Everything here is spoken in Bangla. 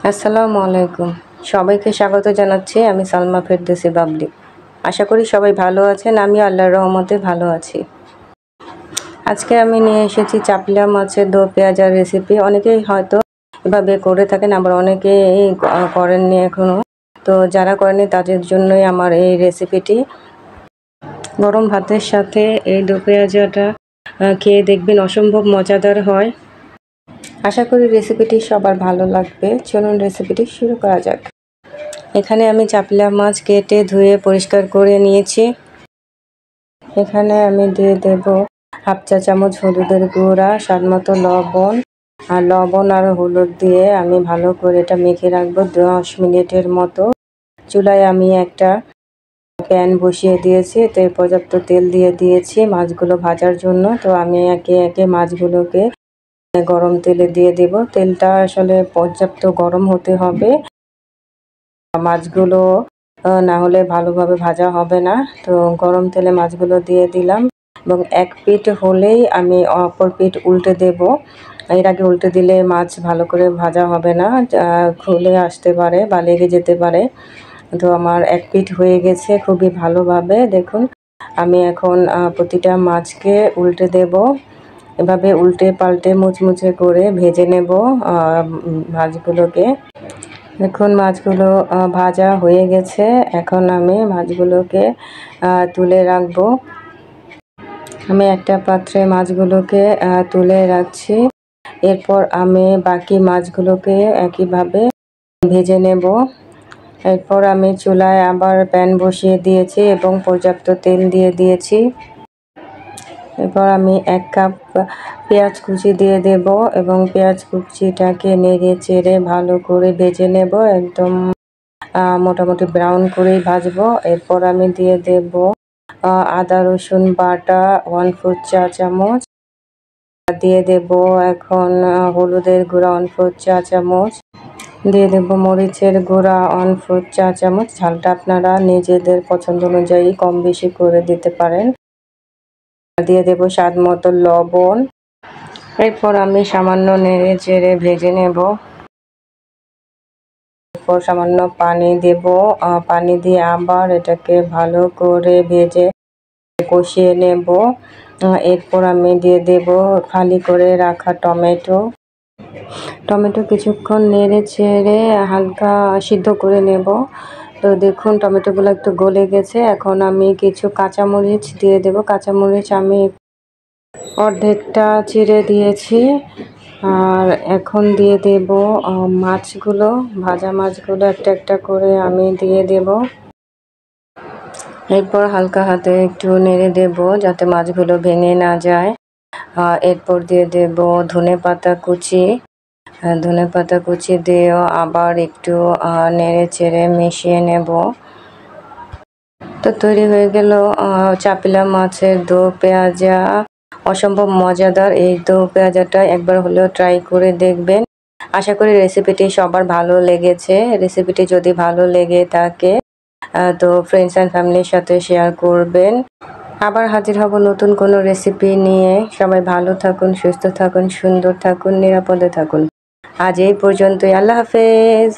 আসসালামু আলাইকুম। সবাইকে স্বাগত জানাচ্ছি। আমি সালমা ফেরদৌসী বাবলি। আশা করি সবাই ভালো আছেন। আমি আল্লাহর রহমতে ভালো আছি। আজকে আমি নিয়ে এসেছি চাপলা মাছের দো পেঁয়াজার রেসিপি। অনেকেই হয়তো এভাবে করে থাকেন, আবার অনেকেই করেননি এখনও। তো যারা করেনি তাদের জন্যই আমার এই রেসিপিটি। গরম ভাতের সাথে এই দো পেঁয়াজাটা খেয়ে দেখবেন, অসম্ভব মজাদার হয়। আশা করি রেসিপিটি সবার ভালো লাগবে। চলুন রেসিপিটি শুরু করা যাক। এখানে আমি চাপলা মাছ কেটে ধুয়ে পরিষ্কার করে নিয়েছি। এখানে আমি দিয়ে দেব হাফ চা চামচ হলুদের গুঁড়া, স্বাদমতো লবণ আর হলুদ দিয়ে আমি ভালো করে এটা মেখে রাখবো 10 মিনিটের মতো। চুলায় আমি একটা প্যান বসিয়ে দিয়েছি, এতে পর্যাপ্ত তেল দিয়ে দিয়েছি মাছগুলো ভাজার জন্য। তো আমি একে একে মাছগুলোকে গরম তেলে দিয়ে দেব। তেলটা আসলে পর্যাপ্ত গরম হতে হবে, মাছগুলো না হলে ভালোভাবে ভাজা হবে না। তো গরম তেলে মাছগুলো দিয়ে দিলাম এবং এক পিঠ হলেই আমি অপর পিঠ উল্টে দেব। এর আগে উল্টে দিলে মাছ ভালো করে ভাজা হবে না, খুলে আসতে পারে বা লেগে যেতে পারে। তো আমার এক পিঠ হয়ে গেছে খুবই ভালোভাবে। দেখুন, আমি এখন প্রতিটা মাছকে উল্টে দেব। এভাবে উল্টে পাল্টে মুচমুচে করে ভেজে নেব মাছগুলোকে। দেখুন, মাছগুলো ভাজা হয়ে গেছে। এখন আমি মাছগুলোকে তুলে রাখবো। আমি একটা পাত্রে মাছগুলোকে তুলে রাখছি। এরপর আমি বাকি মাছগুলোকে একইভাবে ভেজে নেব। এরপর আমি চুলায় আবার প্যান বসিয়ে দিয়েছি এবং পর্যাপ্ত তেল দিয়ে দিয়েছি। এরপর আমি 1 কাপ পেঁয়াজ কুচি দিয়ে দেব এবং পেঁয়াজ কুচিটাকে নেড়ে চেড়ে ভালো করে ভেজে নেব, একদম মোটামুটি ব্রাউন করেই ভাজবো। এরপর আমি দিয়ে দেব আদা রসুন বাটা 1/4 চা চামচ, দিয়ে দেব এখন হলুদের গুঁড়া 1/4 চা চামচ, দিয়ে দেব মরিচের গুঁড়া 1/4 চা চামচ। ঝালটা আপনারা নিজেদের পছন্দ অনুযায়ী কম বেশি করে দিতে পারেন। দিয়ে দেব স্বাদ মতো লবণ। এরপর আমি সামান্য নেড়ে চেড়ে ভেজে নেব। এরপর সামান্য পানি দেব। পানি দিয়ে আবার এটাকে ভালো করে ভেজে কষিয়ে নেব। এরপর আমি দিয়ে দেব ফালি করে রাখা টমেটো কিছুক্ষণ নেড়ে চেড়ে হালকা সিদ্ধ করে নেব। তো দেখুন, টমেটোগুলো একটু গলে গেছে। এখন আমি কিছু কাঁচামরিচ দিয়ে দেব। কাঁচামরিচ আমি অর্ধেকটা চিড়ে দিয়েছি। আর এখন দিয়ে দেব মাছগুলো, ভাজা মাছগুলো একটা একটা করে আমি দিয়ে দেব। এরপর হালকা হাতে একটু নেড়ে দেব যাতে মাছগুলো ভেঙে না যায়। এরপর দিয়ে দেব ধনেপাতা কুচি দিয়েও আবার একটু নেড়ে চেড়ে মিশিয়ে নেব। তো তৈরি হয়ে গেল চাপলা মাছের দো পেঁয়াজা। অসম্ভব মজাদার এই দো পেঁয়াজাটা একবার হলেও ট্রাই করে দেখবেন। আশা করি রেসিপিটি সবার ভালো লেগেছে। রেসিপিটি যদি ভালো লেগে থাকে তো ফ্রেন্ডস অ্যান্ড ফ্যামিলির সাথে শেয়ার করবেন। আবার হাজির হব নতুন কোনো রেসিপি নিয়ে। সবাই ভালো থাকুন, সুস্থ থাকুন, সুন্দর থাকুন, নিরাপদে থাকুন। আজ এই পর্যন্তই। আল্লাহ হাফেজ।